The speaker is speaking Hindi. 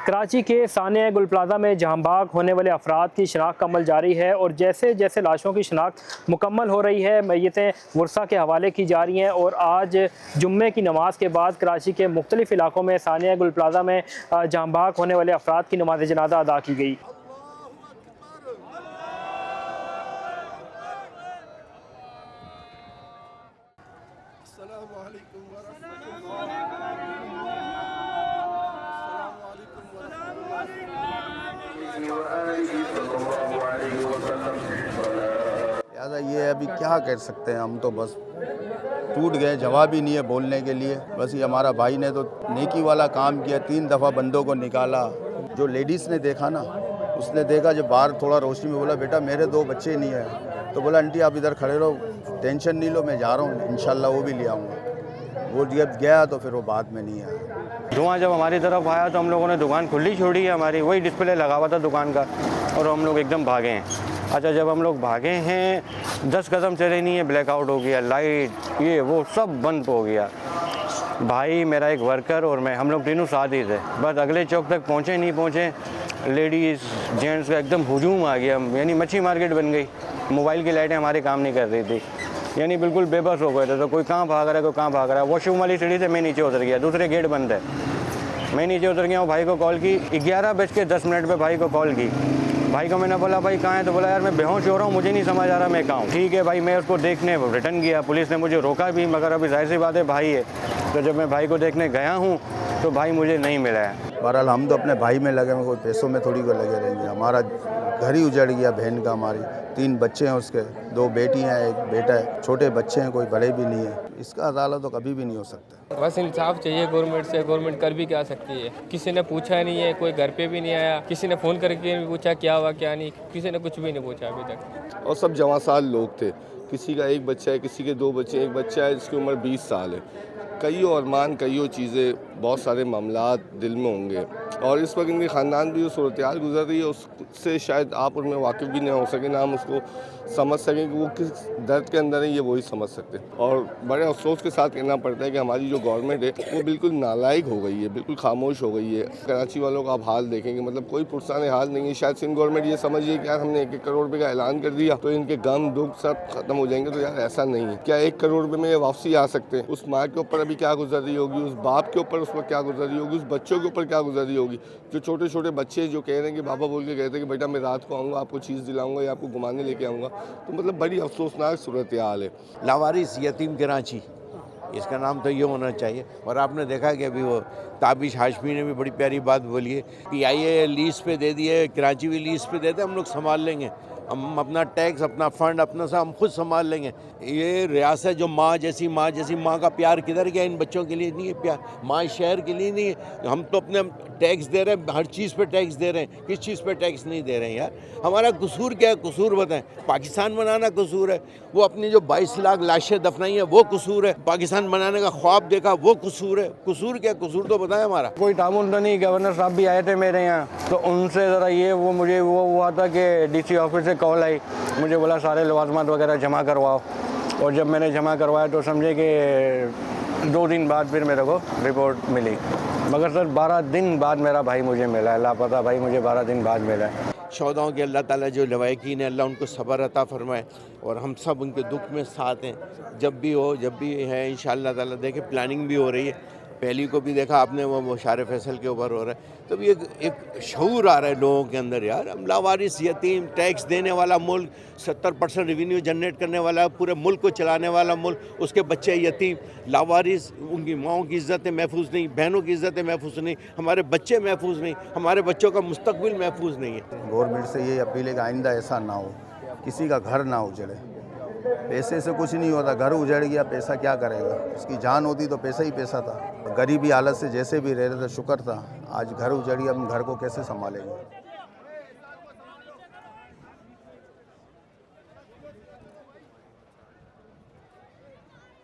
कराची के सानिया गुल प्लाजा में जहां बाग होने वाले अफराद की शनाख्त का अमल जारी है और जैसे जैसे लाशों की शनाख्त मुकम्मल हो रही है मैयतें वर्सा के हवाले की जा रही हैं। और आज जुम्मे की नमाज के बाद कराची के मुख्तलिफ इलाकों में सानिया गुल प्लाजा में जहां बाग होने वाले अफराद की नमाज जनाजा अदा की गई। लिहाजा ये अभी क्या कर सकते हैं, हम तो बस टूट गए, जवाब ही नहीं है बोलने के लिए। बस ये हमारा भाई ने तो नेकी वाला काम किया, 3 दफ़ा बंदों को निकाला। जो लेडीज़ ने देखा ना, उसने देखा जब बाहर थोड़ा रोशनी में, बोला बेटा मेरे 2 बच्चे नहीं हैं, तो बोला आंटी आप इधर खड़े रहो, टेंशन नहीं लो, मैं जा रहा हूँ, इंशाल्लाह वो भी ले आऊँगा। वो जब गया तो फिर वो बाद में नहीं आया। धुआं जब हमारी तरफ आया तो हम लोगों ने दुकान खुली छोड़ी है, हमारी वही डिस्प्ले लगा हुआ था दुकान का, और हम लोग एकदम भागे हैं। अच्छा, जब हम लोग भागे हैं 10 कदम चले नहीं है, ब्लैकआउट हो गया, लाइट ये वो सब बंद हो गया। भाई मेरा एक वर्कर और मैं, हम लोग तीनों साथ ही थे। बस अगले चौक तक पहुँचे नहीं पहुँचे, लेडीज़ जेंट्स का एकदम हुजूम आ गया, यानी मच्छी मार्केट बन गई। मोबाइल की लाइटें हमारी काम नहीं कर रही थी, यानी बिल्कुल बेबस हो गए थे। तो कोई कहाँ भाग रहा है, कोई कहाँ भाग रहा है। वॉशरूम वाली सीढ़ी से मैं नीचे उतर गया, दूसरे गेट बंद है, मैं नीचे उतर गया हूँ। भाई को कॉल की, 11:10 पे भाई को कॉल की। भाई को मैंने बोला भाई कहाँ है, तो बोला यार मैं बेहोश हो रहा हूँ, मुझे नहीं समझ आ रहा मैं कहाँ हूँ। ठीक है भाई, मैं उसको देखने रिटर्न किया, पुलिस ने मुझे रोका भी, मगर अभी जाहिर सी बात है भाई है। तो जब मैं भाई को देखने गया हूँ तो भाई मुझे नहीं मिला है। बहरहाल हम तो अपने भाई में लगे, कोई पैसों में थोड़ी को लगे रहेंगे। हमारा घर ही उजड़ गया, बहन का, हमारी 3 बच्चे हैं, उसके 2 बेटियां हैं, 1 बेटा है, छोटे बच्चे हैं, कोई बड़े भी नहीं है। इसका अदालत तो कभी भी नहीं हो सकता। बस इंसाफ चाहिए गवर्नमेंट से। गवर्नमेंट कर भी क्या सकती है, किसी ने पूछा नहीं है, कोई घर पे भी नहीं आया, किसी ने फ़ोन करके भी पूछा क्या हुआ क्या नहीं, किसी ने कुछ भी नहीं पूछा अभी तक। और सब जवासाल लोग थे, किसी का 1 बच्चा है, किसी के 2 बच्चे, 1 बच्चा है जिसकी उम्र 20 साल है। कई अरमान, कई चीज़ें, बहुत सारे मामलात दिल में होंगे। और इस वक्त इनके ख़ानदान भी जो सूरत गुजर रही है उससे शायद आप उनमें वाकिफ़ भी नहीं हो सके, ना हम उसको समझ सकें कि वो किस दर्द के अंदर है, ये वही समझ सकते हैं। और बड़े अफसोस के साथ कहना पड़ता है कि हमारी जो गवर्नमेंट है वो बिल्कुल नालायक हो गई है, बिल्कुल खामोश हो गई है। कराची वालों का आप हाल देखेंगे, मतलब कोई पुरसाने हाल नहीं है। शायद सिंध गवर्नमेंट ये समझिए कि यार हमने 1-1 करोड़ रुपये का ऐलान कर दिया तो इनके गम दुख सब खत्म हो जाएंगे, तो यार ऐसा नहीं है। क्या 1 करोड़ रुपये में वापसी आ सकते हैं? उस माँ के ऊपर अभी क्या गुजर रही होगी, उस बाप के ऊपर उस वक्त क्या गुजर रही होगी, उस बच्चों के ऊपर क्या गुजर रही होगी। जो छोटे छोटे बच्चे जो कह रहे हैं कि बाबा बोल के कहते हैं कि बेटा मैं रात को आऊँगा, आपको चीज़ दिलाऊंगा या आपको घुमाने लेके आऊँगा, तो मतलब बड़ी अफसोसनाक सूरत हाल है। लावारिस यतीम कराची, इसका नाम तो ये होना चाहिए। और आपने देखा कि अभी वो ताबिश हाशमी ने भी बड़ी प्यारी बात बोली है, PIA लीज पे दे दिए, कराची भी लीज पे देते, हम लोग संभाल लेंगे, हम अपना टैक्स, अपना फ़ंड, अपना सब हम खुद संभाल लेंगे। ये रियासत जो माँ जैसी माँ का प्यार किधर गया? इन बच्चों के लिए नहीं है प्यार, माँ शहर के लिए नहीं है। हम तो अपने टैक्स दे रहे हैं, हर चीज़ पे टैक्स दे रहे हैं, किस चीज़ पे टैक्स नहीं दे रहे हैं यार? हमारा कसूर क्या है? कसूर बताएं। पाकिस्तान बनाना कसूर है, वो अपनी जो 22 लाख लाशें दफनाई हैं वो कसूर है, पाकिस्तान बनाने का ख्वाब देखा वो कसूर है। कसूर क्या? कसूर तो बताएं हमारा। कोई तामुन तो नहीं। गवर्नर साहब भी आए थे मेरे यहाँ, तो उनसे ज़रा ये वो मुझे वो हुआ था कि DC ऑफिस से कॉल आई, मुझे बोला सारे लवाजमात वगैरह जमा करवाओ। और जब मैंने जमा करवाया तो समझे कि 2 दिन बाद फिर मेरे को रिपोर्ट मिली। मगर सर 12 दिन बाद मेरा भाई मुझे मिला है, लापता भाई मुझे 12 दिन बाद मिला है। शौदाओं के अल्लाह ताला जो लवाकिन है, अल्लाह उनको सब्र अता फरमाए, और हम सब उनके दुख में साथ हैं। जब भी हो, जब भी है, इंशाअल्लाह ताला देखे प्लानिंग भी हो रही है। पहली को भी देखा आपने, वो शार फैसल के ऊपर हो रहा है, तो ये एक शऊर आ रहा है लोगों के अंदर। यार हम लावारिस यतीम, टैक्स देने वाला मुल्क, 70% रेवेन्यू जनरेट करने वाला, पूरे मुल्क को चलाने वाला मुल्क, उसके बच्चे यतीम, लावारिस, उनकी माओं की इज़्ज़तें महफूज नहीं, बहनों की इज़्ज़तें महफूज नहीं, हमारे बच्चे महफूज नहीं, हमारे बच्चों का मुस्तकबिल महफूज नहीं है। गवर्नमेंट से ये अपील है कि आइंदा ऐसा ना हो, किसी का घर ना उजड़े। पैसे से कुछ नहीं होता, घर उजड़ गया, पैसा क्या करेगा? उसकी जान होती तो पैसा ही पैसा था। गरीबी हालत से जैसे भी रह रहे थे, शुक्र था। आज घर उजड़ गया, हम घर को कैसे संभालेंगे?